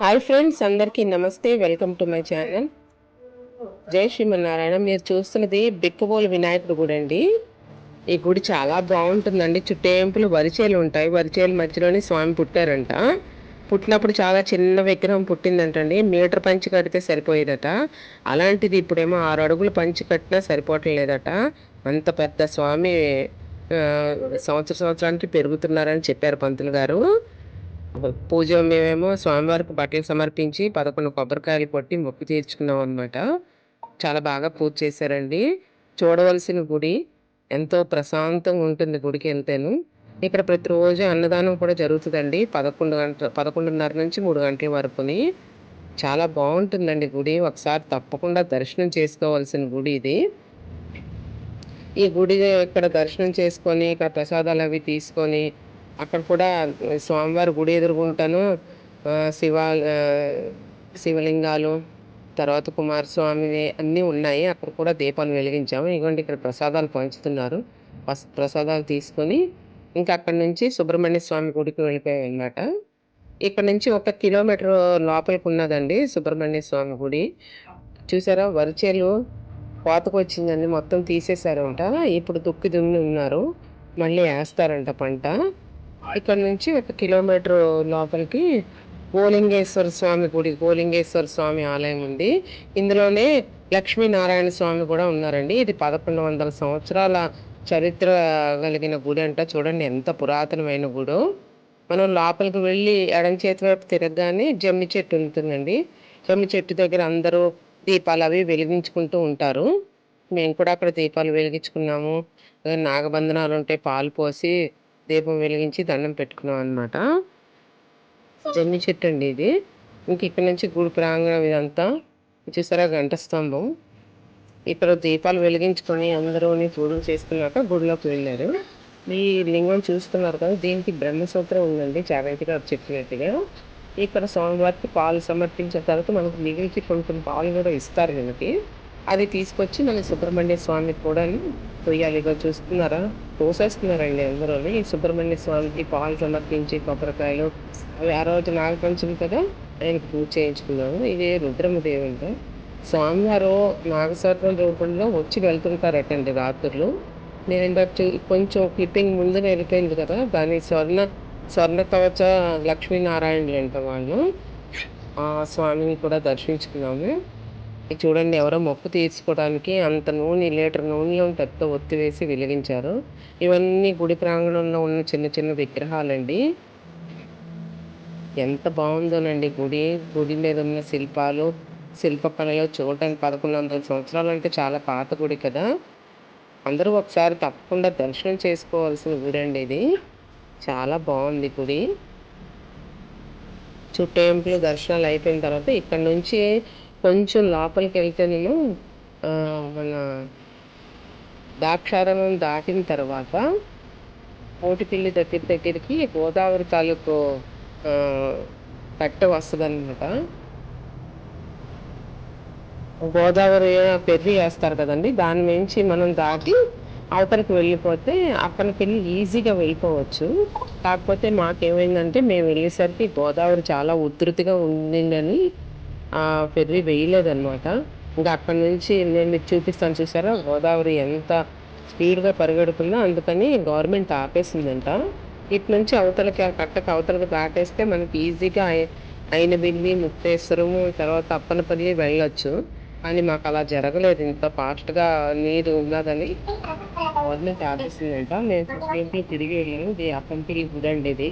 Hi friends, అందరికీ నమస్తే. Welcome to my channel. జై శ్రీమన్నారాయణ. మీరు చూస్తున్నది బిక్కబోలు వినాయకుడు గుడి అండి. ఈ గుడి చాలా బాగుంటుందండి. చుట్టేంపులు వరిచేలు ఉంటాయి. వరిచేలు మధ్యలోనే స్వామి పుట్టారంట. పుట్టినప్పుడు చాలా చిన్న విగ్రహం పుట్టిందంటండి. మీటర్ పంచి కడితే సరిపోయేదట. అలాంటిది ఇప్పుడేమో 6 అడుగులు పంచి కట్టినా సరిపోవట్లేదట. అంత పెద్ద స్వామి సంవత్సరానికి పెరుగుతున్నారని చెప్పారు పంతులు గారు. పూజ మేమేమో స్వామివారికి బట్టలు సమర్పించి 11 కొబ్బరికాయలు కొట్టి మొక్కు తీర్చుకున్నాం అనమాట. చాలా బాగా పూజ చేశారండి. చూడవలసిన గుడి. ఎంతో ప్రశాంతంగా ఉంటుంది గుడికి వెళ్తేను. ఇక్కడ ప్రతిరోజు అన్నదానం కూడా జరుగుతుందండి. 11:30 నుంచి 3 గంటల వరకుని. చాలా బాగుంటుందండి గుడి. ఒకసారి తప్పకుండా దర్శనం చేసుకోవాల్సిన గుడి ఇది. ఈ గుడి ఇక్కడ దర్శనం చేసుకొని, ఇక్కడ ప్రసాదాలు అవి తీసుకొని, అక్కడ కూడా స్వామివారి గుడి ఎదురుగుంటాను శివ శివలింగాలు, తర్వాత కుమారస్వామివి అన్నీ ఉన్నాయి. అక్కడ కూడా దీపాలు వెలిగించాము. ఇదిగోండి ఇక్కడ ప్రసాదాలు పంచుతున్నారు. ప్రసాదాలు తీసుకొని ఇంకా అక్కడి నుంచి సుబ్రహ్మణ్య స్వామి గుడికి వెళ్ళిపోయాం అన్నమాట. ఇక్కడ నుంచి 1 కిలోమీటర్ లోపలికి ఉన్నదండి సుబ్రహ్మణ్య స్వామి గుడి. చూసారా, వరిచేలు కోతకొచ్చిందండి. మొత్తం తీసేశారంట. ఇప్పుడు దుక్కి దున్ని ఉన్నారు. మళ్ళీ వేస్తారంట పంట. ఇక్కడ నుంచి 1 కిలోమీటర్ లోపలికి గోలింగేశ్వర స్వామి గుడి, గోలింగేశ్వర స్వామి ఆలయం ఉంది. ఇందులోనే లక్ష్మీనారాయణ స్వామి కూడా ఉన్నారండి. ఇది 1100 సంవత్సరాల చరిత్ర కలిగిన గుడి అంట. చూడండి ఎంత పురాతనమైన గుడో. మనం లోపలికి వెళ్ళి ఎడం చేతి వైపు తిరగగానే జమ్మి చెట్టు ఉంటుందండి. జమ్మి చెట్టు దగ్గర అందరూ దీపాలు అవి వెలిగించుకుంటూ ఉంటారు. మేము కూడా అక్కడ దీపాలు వెలిగించుకున్నాము. నాగబంధనాలు ఉంటే పాలు పోసి దీపం వెలిగించి దండం పెట్టుకున్నాం అనమాట. జమ్మి చెట్టు అండి ఇది. ఇంక ఇక్కడ నుంచి గుడి ప్రాంగణం ఇదంతా. చూసారా, గంట స్తంభం. ఇక్కడ దీపాలు వెలిగించుకొని అందరూ పూజలు చేసుకున్నాక గుడిలోకి వెళ్ళారు. ఈ లింగం చూస్తున్నారు కదా, దీనికి బ్రహ్మసూత్రం ఉందండి చాగంటి గారు చెప్పినట్టుగా. ఇక్కడ స్వామివారికి పాలు సమర్పించిన తర్వాత మనకు మిగిలిచి కొన్ని పాలు కూడా ఇస్తారు వీళ్ళకి. అది తీసుకొచ్చి మన సుబ్రహ్మణ్య స్వామికి కూడా పొయ్యాలి. ఇక చూస్తున్నారా, పోసేస్తున్నారండి అందరూ. ఈ సుబ్రహ్మణ్య స్వామికి పాలు సమర్పించి కొబ్బరికాయలు అవి ఆ రోజు నాగపంచమి కదా, ఆయనకి పూజ చేయించుకున్నాము. ఇదే రుద్రమదేవి అంట. స్వామివారు నాగసర్పం రూపంలో వచ్చి వెళ్తుంటారటండి రాత్రులు. నేను ఇందాక కొంచెం క్లిప్పింగ్ ముందు వెళ్ళిపోయింది కదా, దాని స్వర్ణ కవచ లక్ష్మీనారాయణులు అంట వాళ్ళు. ఆ స్వామిని కూడా దర్శించుకున్నాము. ఇది చూడండి, ఎవరో మొక్కు తీర్చుకోవడానికి అంత నూనె, లీటర్ నూనెలో పెద్ద ఒత్తి వేసి వెలిగించారు. ఇవన్నీ గుడి ప్రాంగణంలో ఉన్న చిన్న చిన్న విగ్రహాలండి. ఎంత బాగుందోనండి గుడి. గుడి మీద ఉన్న శిల్పాలు, శిల్పకళలు చూడటానికి 1100 సంవత్సరాలు అంటే చాలా పాత గుడి కదా. అందరూ ఒకసారి తప్పకుండా దర్శనం చేసుకోవాల్సిన గుడి అండి ఇది. చాలా బాగుంది గుడి. చుట్టేంపులు దర్శనాలు అయిపోయిన తర్వాత ఇక్కడ నుంచి కొంచెం లోపలికి వెళ్తేనేమో మన ద్రాక్షారామం దాటిన తర్వాత కోటిపిల్లి దగ్గరికి గోదావరి తాలూకు కట్ట వస్తుంది అనమాట. గోదావరి పెర్రి వేస్తారు కదండి, దాని నుంచి మనం దాటి అవతలకి వెళ్ళిపోతే అక్కడికి వెళ్ళి ఈజీగా వెళ్ళిపోవచ్చు. కాకపోతే మాకేమైందంటే మేము వెళ్ళేసరికి గోదావరి చాలా ఉధృతిగా ఉండిందని ఫెర్రీ వేయలేదన్నమాట. ఇంకా అక్కడి నుంచి నేను మీకు చూపిస్తాను, చూసారా గోదావరి ఎంత స్పీడ్గా పరిగెడుతుందో. అందుకని గవర్నమెంట్ ఆపేసిందంట. ఇటు నుంచి అవతలకి ఆ కట్టకు అవతలకి దాటేస్తే మనకి ఈజీగా అయినబిల్లి, ముక్తేశ్వరము, తర్వాత అప్పనపల్లి వెళ్ళొచ్చు. కానీ మాకు అలా జరగలేదు. ఇంత ఫాస్ట్గా నీరు ఉన్నదని గవర్నమెంట్ ఆపేసిందంట. నేను తిరిగి వెళ్ళాను. ఇది అప్పనపల్లి గుడి అండి. ఇది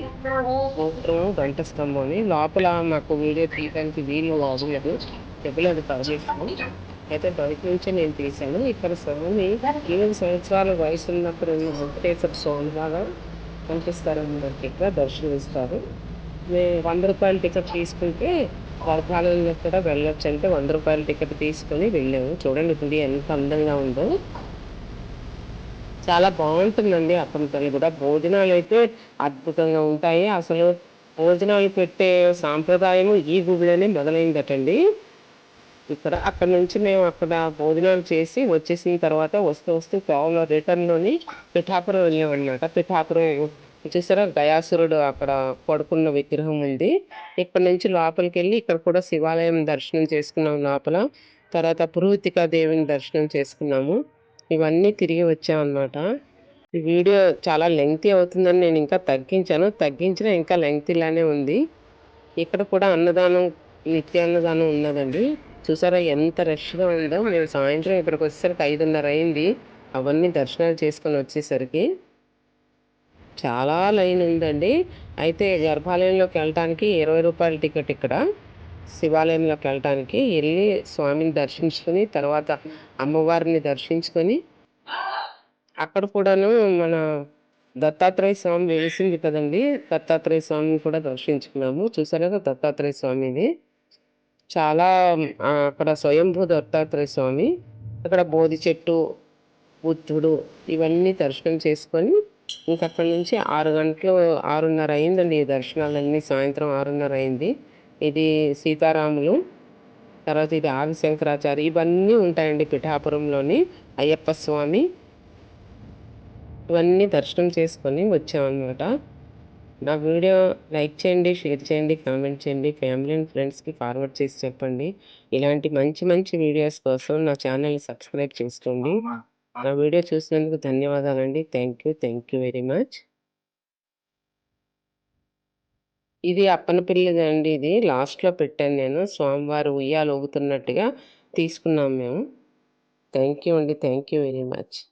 గోపురం, గంట స్తంభం. లోపల మాకు వీడియో తీయడానికి వీలు అవ్వలేదు, చెప్పలేదు పర్మిషన్. అయితే బయట నుంచే నేను తీశాను. ఇక్కడ స్వామి 7 సంవత్సరాల వయసు ఉన్నప్పుడు వెంకటేశ్వర స్వామి లాగా కనిపిస్తారు. ఇక్కడ దర్శనమిస్తారు. మేము 100 రూపాయల టికెట్ తీసుకుంటే గర్భాలయంలో కూడా వెళ్ళొచ్చు. అంటే 100 రూపాయల టికెట్ తీసుకొని వెళ్ళాము. చూడండి గుడి ఎంత అందంగా ఉందో. చాలా బాగుంటుందండి. అప్పటికి కూడా భోజనాలు అయితే అద్భుతంగా ఉంటాయి. అసలు భోజనాలు పెట్టే సాంప్రదాయం ఈ గుడిలోనే మొదలైందటండి. అక్కడ నుంచి మేము అక్కడ భోజనాలు చేసి వచ్చేసిన తర్వాత వస్తూ రిటర్న్లోని పిఠాపురం వెళ్ళామన్నమాట. పిఠాపురం చూసారా గయాసురుడు అక్కడ పడుకున్న విగ్రహం ఉంది. ఇక్కడ నుంచి లోపలికెళ్ళి ఇక్కడ కూడా శివాలయం దర్శనం చేసుకున్నాం లోపల. తర్వాత పురుహూతికా దేవిని దర్శనం చేసుకున్నాము. ఇవన్నీ తిరిగి వచ్చామన్నమాట. ఈ వీడియో చాలా లెంగ్తీ అవుతుందని నేను ఇంకా తగ్గించాను. తగ్గించినా ఇంకా లెంగ్తీలానే ఉంది. ఇక్కడ కూడా అన్నదానం, నిత్యాన్నదానం ఉన్నదండి. చూసారా ఎంత రష్‌గా ఉందో. మేము సాయంత్రం ఇక్కడికి వచ్చేసరికి 5:30 అయింది. అవన్నీ దర్శనాలు చేసుకొని వచ్చేసరికి. చాలా లైన్ ఉందండి. అయితే గర్భాలయంలోకి వెళ్ళటానికి రూ. 20 టికెట్ ఇక్కడ. శివాలయంలోకి వెళ్ళటానికి. ఎళ్లి స్వామిని దర్శించుకొని, తర్వాత అమ్మవారిని దర్శించుకొని, అక్కడ కూడాను మన దత్తాత్రేయ స్వామి వెలిసింది కదండీ! దత్తాత్రేయ స్వామిని కూడా దర్శించుకున్నాము. చూసారు కదా దత్తాత్రేయ స్వామిది. చాలా అక్కడ స్వయంభూ దత్తాత్రేయ స్వామి. అక్కడ బోధి చెట్టు, బుద్ధుడు ఇవన్నీ దర్శనం చేసుకొని ఇంకక్కడి నుంచి 6 గంటలు 6:30 అయిందండి ఈ దర్శనాలన్నీ. సాయంత్రం 6:30 అయింది. ఇది సీతారాములు, తర్వాత ఇది ఆదిశంకరాచార్య ఇవన్నీ ఉంటాయండి పిఠాపురంలోని. అయ్యప్ప స్వామి ఇవన్నీ దర్శనం చేసుకొని వచ్చామన్నమాట. నా వీడియో లైక్ చేయండి, షేర్ చేయండి, కామెంట్ చేయండి. ఫ్యామిలీ అండ్ ఫ్రెండ్స్‌కి ఫార్వర్డ్ చేసి చెప్పండి. ఇలాంటి మంచి మంచి వీడియోస్ కోసం నా ఛానల్‌ని సబ్స్క్రైబ్ చేసుకోండి. నా వీడియో చూసినందుకు ధన్యవాదాలండి. Thank you very much. ఇది అప్పనపిల్లిదండి ఇది. లాస్ట్‌లో పెట్టాను నేను. స్వామివారు ఉయ్యాల ఊగుతున్నట్టుగా తీసుకున్నాం మేము. థ్యాంక్ యూ అండి. Thank you very much.